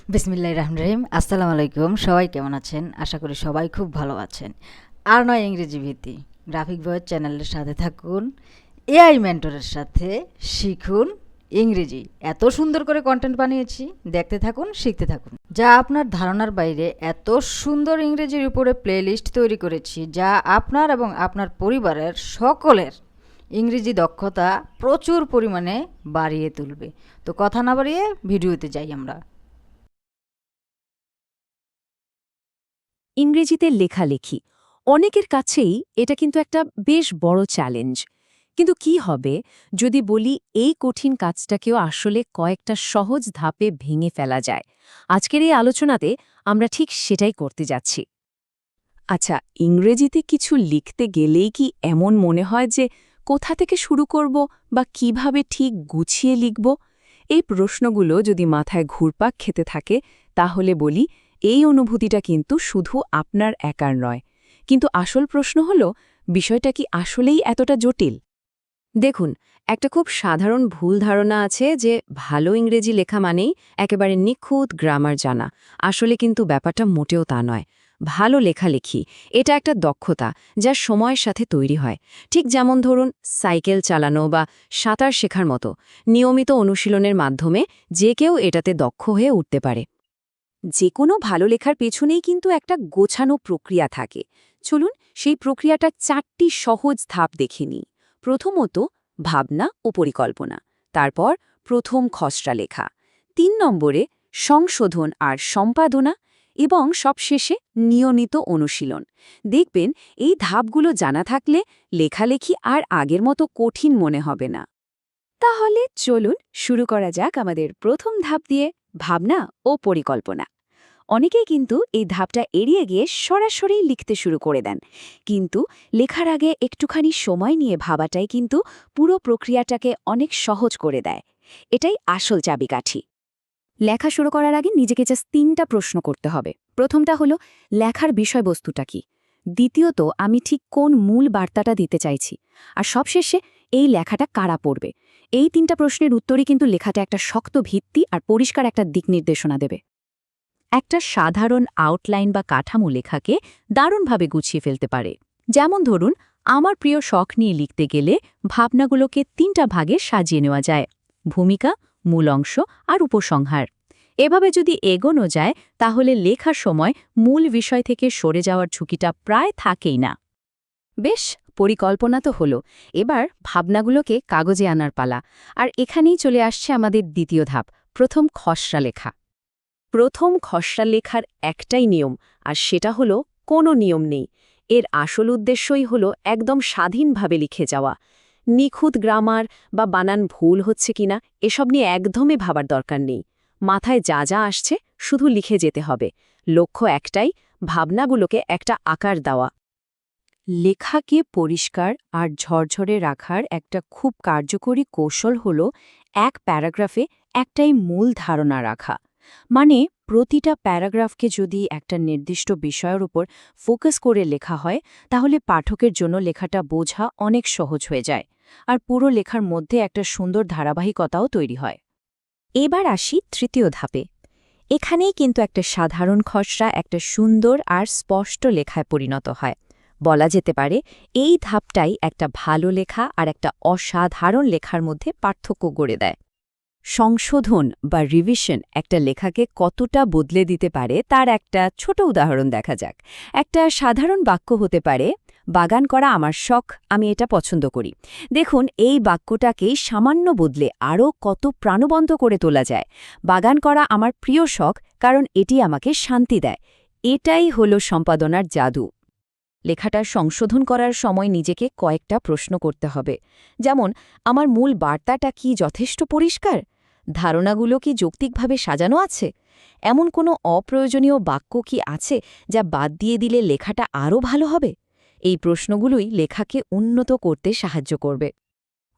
বিসমিল্লাহির রহমানির রহিম। আসসালামু আলাইকুম। সবাই কেমন আছেন? আশা করি সবাই খুব ভালো আছেন। আর নয় ইংরেজি ভীতি, গ্রাফিক ভয়েস চ্যানেলের সাথে থাকুন। এআই মেন্টরের সাথে শিখুন ইংরেজি। এত সুন্দর করে কন্টেন্ট বানিয়েছি, দেখতে থাকুন, শিখতে থাকুন। যা আপনার ধারণার বাইরে, এত সুন্দর ইংরেজির উপরে প্লেলিস্ট তৈরি করেছি, যা আপনার এবং আপনার পরিবারের সকলের ইংরেজি দক্ষতা প্রচুর পরিমাণে বাড়িয়ে তুলবে। তো কথা না বাড়িয়ে ভিডিওতে যাই আমরা। ইংরেজিতে লেখালেখি অনেকের কাছেই এটা কিন্তু একটা বেশ বড় চ্যালেঞ্জ। কিন্তু কি হবে যদি বলি এই কঠিন কাজটাকেও আসলে কয়েকটা সহজ ধাপে ভেঙে ফেলা যায়? আজকের এই আলোচনাতে আমরা ঠিক সেটাই করতে যাচ্ছি। আচ্ছা, ইংরেজিতে কিছু লিখতে গেলেই কি এমন মনে হয় যে কোথা থেকে শুরু করব বা কিভাবে ঠিক গুছিয়ে লিখব? এই প্রশ্নগুলো যদি মাথায় ঘুরপাক খেতে থাকে, তাহলে বলি এই অনুভূতিটা কিন্তু শুধু আপনার একার নয়। কিন্তু আসল প্রশ্ন হল, বিষয়টা কি আসলেই এতটা জটিল? দেখুন, একটা খুব সাধারণ ভুল ধারণা আছে যে ভালো ইংরেজি লেখা মানেই একেবারে নিখুঁত গ্রামার জানা। আসলে কিন্তু ব্যাপারটা মোটেও তা নয়। ভালো লেখালেখি এটা একটা দক্ষতা যা সময়ের সাথে তৈরি হয়। ঠিক যেমন ধরুন সাইকেল চালানো বা সাঁতার শেখার মতো নিয়মিত অনুশীলনের মাধ্যমে যে কেউ এটাতে দক্ষ হয়ে উঠতে পারে। যে কোনো ভালো লেখার পেছনেই কিন্তু একটা গোছানো প্রক্রিয়া থাকে। চলুন সেই প্রক্রিয়াটার 4টি সহজ ধাপ দেখে নিই। প্রথমত, ভাবনা ও পরিকল্পনা। তারপর প্রথম খসড়া লেখা। 3 নম্বরে সংশোধন আর সম্পাদনা। এবং সবশেষে নিয়মিত অনুশীলন। দেখবেন এই ধাপগুলো জানা থাকলে লেখালেখি আর আগের মতো কঠিন মনে হবে না। তাহলে চলুন শুরু করা যাক আমাদের প্রথম ধাপ দিয়ে, ভাবনা ও পরিকল্পনা। অনেকেই কিন্তু এই ধাপটা এড়িয়ে গিয়ে সরাসরি লিখতে শুরু করে দেন। কিন্তু লেখার আগে একটুখানি সময় নিয়ে ভাবাটাই কিন্তু পুরো প্রক্রিয়াটাকে অনেক সহজ করে দেয়। এটাই আসল চাবিকাঠি। লেখা শুরু করার আগে নিজেকে জাস্ট 3টা প্রশ্ন করতে হবে। প্রথমটা হলো, লেখার বিষয়বস্তুটা কি? দ্বিতীয়ত, আমি ঠিক কোন মূল বার্তাটা দিতে চাইছি? আর সবশেষে, এই লেখাটা কারা পড়বে? এই 3টা প্রশ্নের উত্তরই কিন্তু লেখাটা একটা শক্ত ভিত্তি আর পরিষ্কার একটা দিক নির্দেশনা দেবে। একটা সাধারণ আউটলাইন বা কাঠামো লেখাকে দারুণভাবে গুছিয়ে ফেলতে পারে। যেমন ধরুন, আমার প্রিয় শখ নিয়ে লিখতে গেলে ভাবনাগুলোকে 3টা ভাগে সাজিয়ে নেওয়া যায়: ভূমিকা, মূল অংশ আর উপসংহার। এভাবে যদি এগোনো যায়, তাহলে লেখার সময় মূল বিষয় থেকে সরে যাওয়ার ঝুঁকিটা প্রায় থাকেই না। বেশ, পরিকল্পনা তো হলো। এবার ভাবনাগুলোকে কাগজে আনার পালা। আর এখানেই চলে আসছে আমাদের দ্বিতীয় ধাপ, প্রথম খসড়া লেখা। প্রথম খসড়া লেখার একটাই নিয়ম, আর সেটা হলো কোনো নিয়ম নেই। এর আসল উদ্দেশ্যই হলো একদম স্বাধীনভাবে লিখে যাওয়া। নিখুঁত গ্রামার বা বানান ভুল হচ্ছে কিনা এসব নিয়ে একদমই ভাবার দরকার নেই। মাথায় যা যা আসছে শুধু লিখে যেতে হবে। লক্ষ্য একটাই, ভাবনাগুলোকে একটা আকার দেওয়া। লেখাকে পরিষ্কার আর ঝরঝরে রাখার একটা খুব কার্যকরী কৌশল হল এক প্যারাগ্রাফে একটাই মূল ধারণা রাখা। মানে প্রতিটা প্যারাগ্রাফকে যদি একটা নির্দিষ্ট বিষয়ের উপর ফোকাস করে লেখা হয়, তাহলে পাঠকের জন্য লেখাটা বোঝা অনেক সহজ হয়ে যায়। আর পুরো লেখার মধ্যে একটা সুন্দর ধারাবাহিকতাও তৈরি হয়। এবার আসি তৃতীয় ধাপে। এখানেই কিন্তু একটা সাধারণ খসড়া একটা সুন্দর আর স্পষ্ট লেখায় পরিণত হয়। বলা যেতে পারে এই ধাপটাই একটা ভালো লেখা আর একটা অসাধারণ লেখার মধ্যে পার্থক্য গড়ে দেয়। সংশোধন বা রিভিশন একটা লেখাকে কতটা বদলে দিতে পারে তার একটা ছোট উদাহরণ দেখা যাক। একটা সাধারণ বাক্য হতে পারে, বাগান করা আমার শখ, আমি এটা পছন্দ করি। দেখুন, এই বাক্যটাকেই সামান্য বদলে আরও কত প্রাণবন্ত করে তোলা যায়। বাগান করা আমার প্রিয় শখ, কারণ এটি আমাকে শান্তি দেয়। এটাই হলো সম্পাদনার জাদু। লেখাটা সংশোধন করার সময় নিজেকে কয়েকটা প্রশ্ন করতে হবে। যেমন, আমার মূল বার্তাটা কি যথেষ্ট পরিষ্কার? ধারণাগুলো কি যৌক্তিকভাবে সাজানো আছে? এমন কোনো অপ্রয়োজনীয় বাক্য কি আছে যা বাদ দিয়ে দিলে লেখাটা আরও ভালো হবে? এই প্রশ্নগুলোই লেখাকে উন্নত করতে সাহায্য করবে।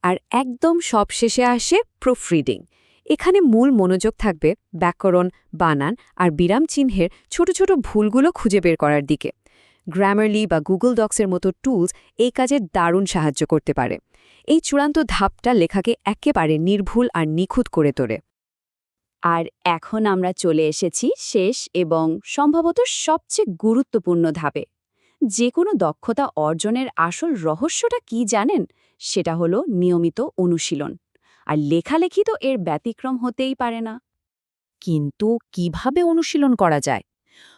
আর একদম সবশেষে আসে প্রুফরিডিং। এখানে মূল মনোযোগ থাকবে ব্যাকরণ, বানান আর বিরাম চিহ্নের ছোট ছোট ভুলগুলো খুঁজে বের করার দিকে। গ্রামারলি বা গুগল ডক্সের মতো টুলস এই কাজে দারুণ সাহায্য করতে পারে। এই চূড়ান্ত ধাপটা লেখাকে একেবারে নির্ভুল আর নিখুঁত করে তোলে। আর এখন আমরা চলে এসেছি শেষ এবং সম্ভবত সবচেয়ে গুরুত্বপূর্ণ ধাপে। যে কোনো দক্ষতা অর্জনের আসল রহস্যটা কি জানেন? সেটা হলো নিয়মিত অনুশীলন। আর লেখালেখি তো এর ব্যতিক্রম হতেই পারে না। কিন্তু কিভাবে অনুশীলন করা যায়?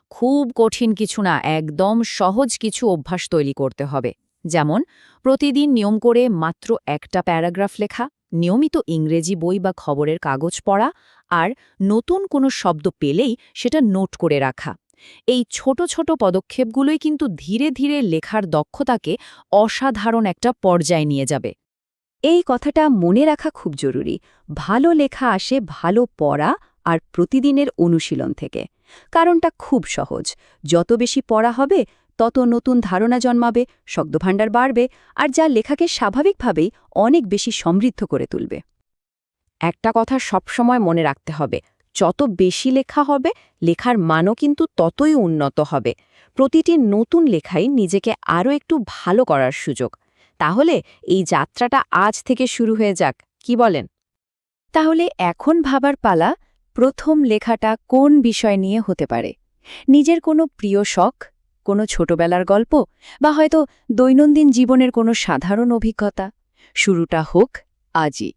খুব কঠিন কিছু না, একদম সহজ কিছু অভ্যাস তৈরি করতে হবে। যেমন প্রতিদিন নিয়ম করে মাত্র একটা প্যারাগ্রাফ লেখা, নিয়মিত ইংরেজি বই বা খবরের কাগজ পড়া, আর নতুন কোনো শব্দ পেলেই সেটা নোট করে রাখা। এই ছোট ছোট পদক্ষেপগুলোই কিন্তু ধীরে ধীরে লেখার দক্ষতাকে অসাধারণ একটা পর্যায়ে নিয়ে যাবে। এই কথাটা মনে রাখা খুব জরুরি। ভালো লেখা আসে ভালো পড়া আর প্রতিদিনের অনুশীলন থেকে। কারণটা খুব সহজ। যত বেশি পড়া হবে তত নতুন ধারণা জন্মাবে, শব্দভাণ্ডার বাড়বে, আর যা লেখাকে স্বাভাবিকভাবেই অনেক বেশি সমৃদ্ধ করে তুলবে। একটা কথা সবসময় মনে রাখতে হবে, যত বেশি লেখা হবে লেখার মানও কিন্তু ততই উন্নত হবে। প্রতিটি নতুন লেখাই নিজেকে আরও একটু ভালো করার সুযোগ। তাহলে এই যাত্রাটা আজ থেকে শুরু হয়ে যাক, কি বলেন? তাহলে এখন ভাবার পালা, প্রথম লেখাটা কোন বিষয় নিয়ে হতে পারে। নিজের কোনো প্রিয় শখ, কোনো ছোটবেলার গল্প, বা হয়তো দৈনন্দিন জীবনের কোনো সাধারণ অভিজ্ঞতা। শুরুটা হোক আজই।